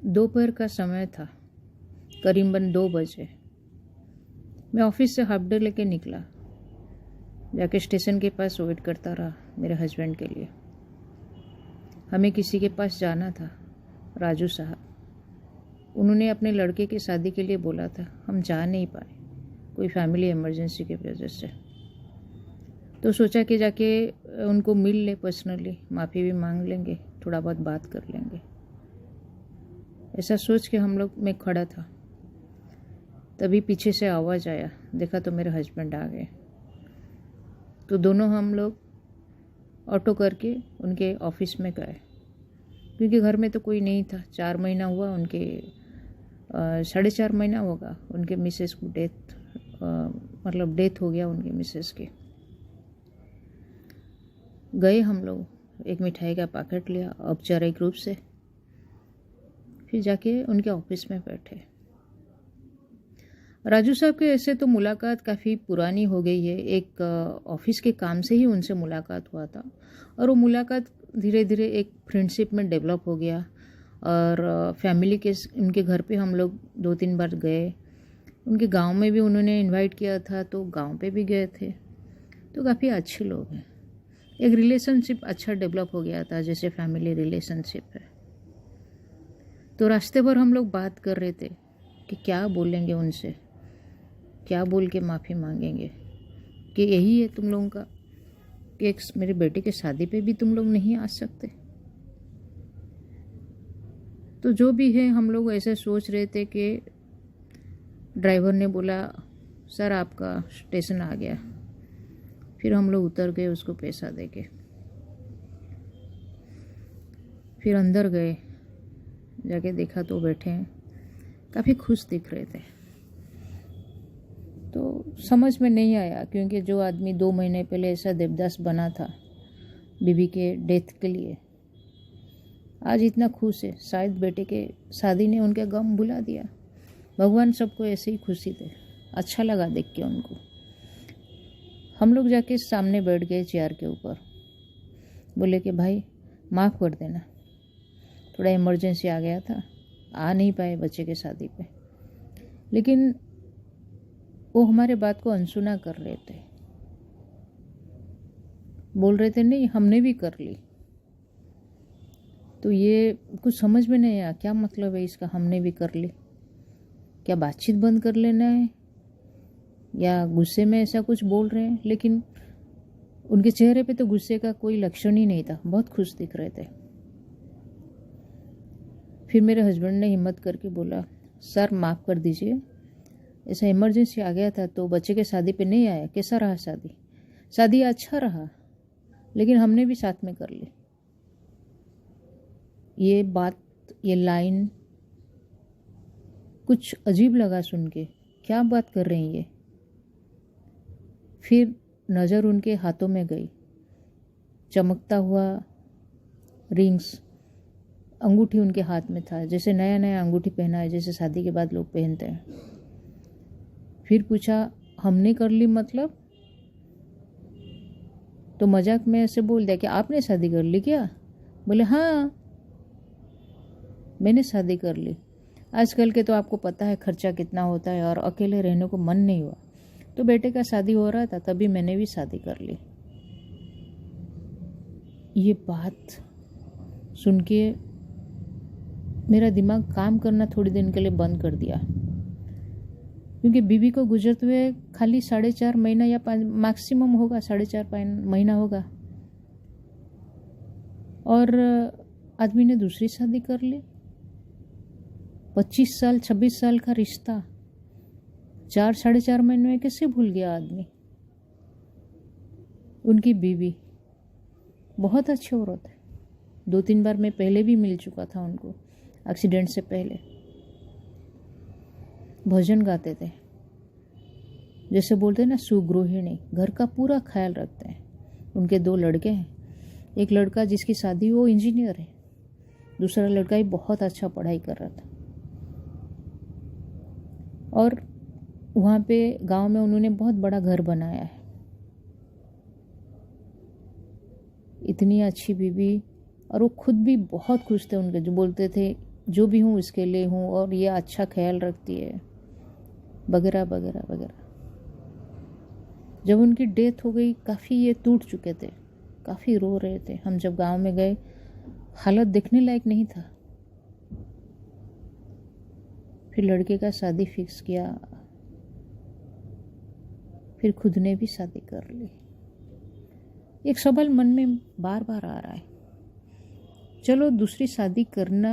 दोपहर का समय था, करीबन 2 बजे। मैं ऑफिस से हाफ डे लेके निकला, जाके स्टेशन के पास वेट करता रहा मेरे हस्बैंड के लिए। हमें किसी के पास जाना था, राजू साहब। उन्होंने अपने लड़के की शादी के लिए बोला था, हम जा नहीं पाए, कोई फैमिली इमरजेंसी की वजह से। तो सोचा कि जाके उनको मिल ले, पर्सनली माफ़ी भी मांग लेंगे, थोड़ा बहुत बात कर लेंगे। ऐसा सोच के हम लोग मैं खड़ा था, तभी पीछे से आवाज़ आया, देखा तो मेरे हस्बैंड आ गए। तो दोनों हम लोग ऑटो करके उनके ऑफिस में गए, क्योंकि घर में तो कोई नहीं था। 4 महीना हुआ उनके, 4.5 महीना होगा उनके मिसेस को डेथ हो गया उनके मिसेस के। गए हम लोग, एक मिठाई का पैकेट लिया औपचारिक रूप से, फिर जाके उनके ऑफिस में बैठे। राजू साहब के ऐसे तो मुलाकात काफ़ी पुरानी हो गई है, एक ऑफिस के काम से ही उनसे मुलाकात हुआ था, और वो मुलाकात धीरे धीरे एक फ्रेंडशिप में डेवलप हो गया। और फैमिली के उनके घर पे हम लोग 2-3 बार गए। उनके गांव में भी उन्होंने इनवाइट किया था, तो गांव पे भी गए थे। तो काफ़ी अच्छे लोग हैं, एक रिलेशनशिप अच्छा डेवलप हो गया था, जैसे फैमिली रिलेशनशिप है। तो रास्ते भर हम लोग बात कर रहे थे कि क्या बोलेंगे उनसे, क्या बोल के माफ़ी मांगेंगे, कि यही है तुम लोगों का कि एक मेरे बेटे के शादी पे भी तुम लोग नहीं आ सकते। तो जो भी है, हम लोग ऐसे सोच रहे थे कि ड्राइवर ने बोला, सर आपका स्टेशन आ गया। फिर हम लोग उतर गए उसको पैसा देके, फिर अंदर गए, जाके देखा तो बैठे हैं, काफ़ी खुश दिख रहे थे। तो समझ में नहीं आया, क्योंकि जो आदमी 2 महीने पहले ऐसा देवदास बना था बीबी के डेथ के लिए, आज इतना खुश है। शायद बेटे के शादी ने उनके गम भुला दिया। भगवान सबको ऐसे ही खुशी दे। अच्छा लगा देख के उनको। हम लोग जाके सामने बैठ गए चेयर के ऊपर, बोले कि भाई माफ़ कर देना, थोड़ा इमरजेंसी आ गया था, आ नहीं पाए बच्चे के शादी पे। लेकिन वो हमारे बात को अनसुना कर रहे थे, बोल रहे थे नहीं हमने भी कर ली। तो ये कुछ समझ में नहीं आया, क्या मतलब है इसका, हमने भी कर ली? क्या बातचीत बंद कर लेना है, या गुस्से में ऐसा कुछ बोल रहे हैं? लेकिन उनके चेहरे पे तो गुस्से का कोई लक्षण ही नहीं था, बहुत खुश दिख रहे थे। फिर मेरे हस्बैंड ने हिम्मत करके बोला, सर माफ़ कर दीजिए, ऐसा इमरजेंसी आ गया था तो बच्चे के शादी पे नहीं आया। कैसा रहा शादी? शादी अच्छा रहा, लेकिन हमने भी साथ में कर ली। ये बात, ये लाइन कुछ अजीब लगा सुन के, क्या बात कर रहे हैं ये। फिर नज़र उनके हाथों में गई, चमकता हुआ रिंग्स, अंगूठी उनके हाथ में था, जैसे नया नया अंगूठी पहना है, जैसे शादी के बाद लोग पहनते हैं। फिर पूछा, हमने कर ली मतलब? तो मजाक में ऐसे बोल दिया कि आपने शादी कर ली क्या? बोले हाँ मैंने शादी कर ली। आजकल के तो आपको पता है खर्चा कितना होता है, और अकेले रहने को मन नहीं हुआ, तो बेटे का शादी हो रहा था तभी मैंने भी शादी कर ली। ये बात सुन के मेरा दिमाग काम करना थोड़ी दिन के लिए बंद कर दिया, क्योंकि बीवी को गुजरते हुए खाली 4.5 महीना या 5 मैक्सिमम होगा, 4.5 महीना होगा, और आदमी ने दूसरी शादी कर ली। 25 साल 26 साल का रिश्ता 4-4.5 महीने में कैसे भूल गया आदमी? उनकी बीवी बहुत अच्छी औरत है, 2-3 बार मैं पहले भी मिल चुका था उनको, एक्सीडेंट से पहले। भजन गाते थे, जैसे बोलते हैं ना सुगृहिणी, घर का पूरा ख्याल रखते हैं। उनके 2 लड़के हैं, एक लड़का जिसकी शादी वो इंजीनियर है, दूसरा लड़का ही बहुत अच्छा पढ़ाई कर रहा था। और वहाँ पे गांव में उन्होंने बहुत बड़ा घर बनाया है। इतनी अच्छी बीवी, और वो खुद भी बहुत खुश थे उनके, जो बोलते थे जो भी हूँ उसके लिए हूँ और ये अच्छा ख्याल रखती है, वगैरह वगैरह वगैरह। जब उनकी डेथ हो गई काफ़ी ये टूट चुके थे, काफ़ी रो रहे थे। हम जब गांव में गए हालत देखने लायक नहीं था। फिर लड़के का शादी फिक्स किया, फिर खुद ने भी शादी कर ली। एक सवाल मन में बार बार आ रहा है, चलो दूसरी शादी करना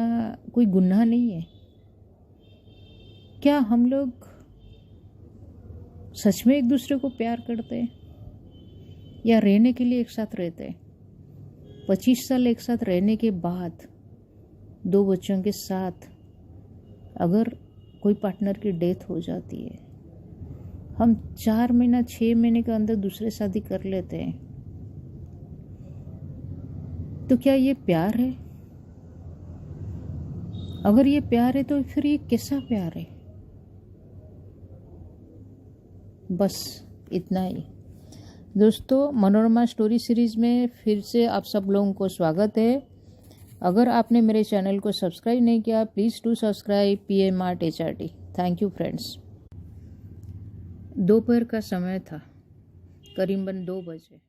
कोई गुनाह नहीं है, क्या हम लोग सच में एक दूसरे को प्यार करते हैं या रहने के लिए एक साथ रहते हैं? 25 साल एक साथ रहने के बाद 2 बच्चों के साथ अगर कोई पार्टनर की डेथ हो जाती है, हम 4 महीना 6 महीने के अंदर दूसरे शादी कर लेते हैं, तो क्या ये प्यार है? अगर ये प्यार है तो फिर ये कैसा प्यार है? बस इतना ही। दोस्तों, मनोरमा स्टोरी सीरीज़ में फिर से आप सब लोगों को स्वागत है। अगर आपने मेरे चैनल को सब्सक्राइब नहीं किया, please do subscribe PM Art HRT। Thank you friends. दोपहर का समय था, करीबन 2 बजे।